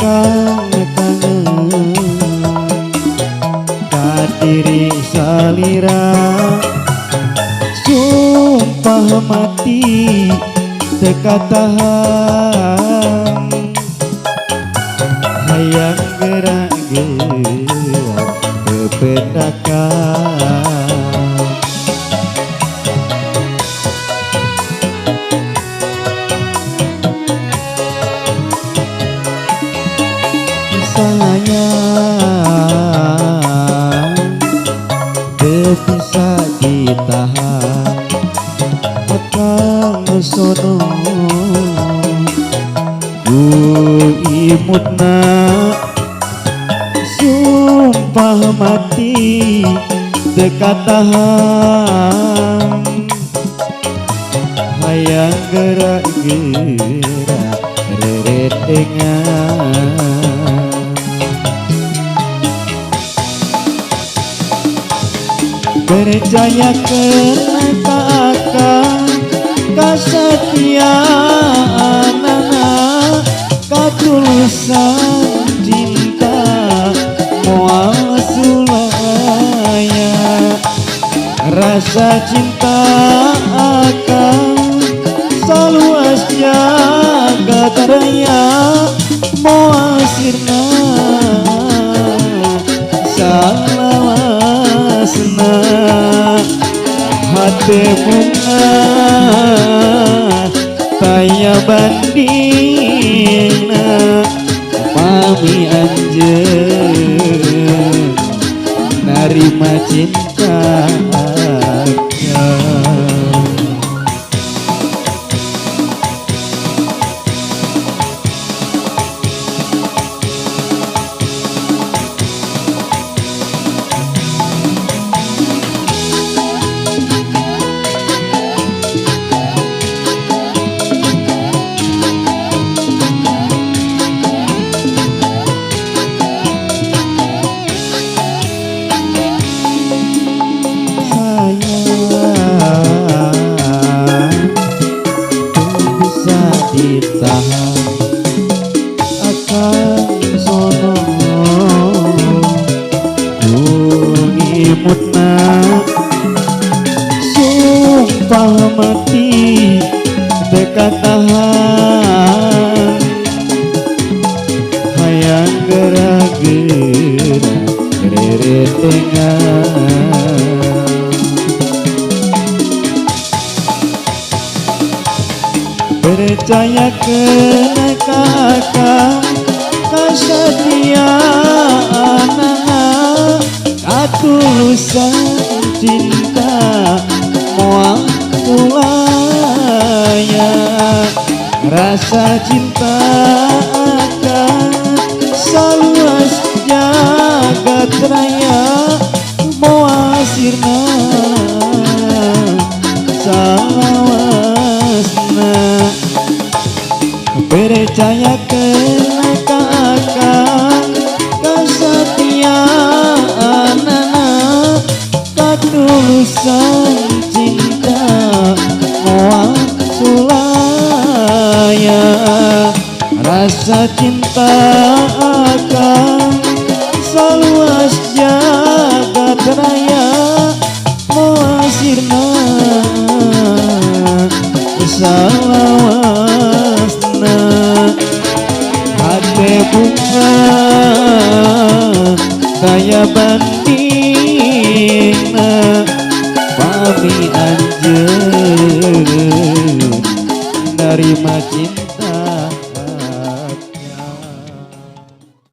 kang kangen kadiri salira sumpah mati teka tahan hayang gerak-gerak kependakan sayang bisa ditahan akang sono imutna sumpah mati dekat tahan hayang gerak-gerak reretengan percaya kena akan kesetiaan ketulusan cinta moal sulaya rasa cinta akan selalu jaga teraya moal sirna salawasna hati bunga taya bandingna mami anjeun narima cinta akang ditahan akan sono imutna sumpah mati dekat tahan hayang gerak-gerak reretengan percaya kena kakak kesetiaan ketulusan cinta moal sulaya rasa cinta akan selalu jaga teraya moal sirna salawasna percaya kena kakak kesetiaan ketulusan cinta moal sulaya rasa cinta akan selalu jaga teraya moal sirna salawasna hati bunga daya bandingna pami anjeun narima cinta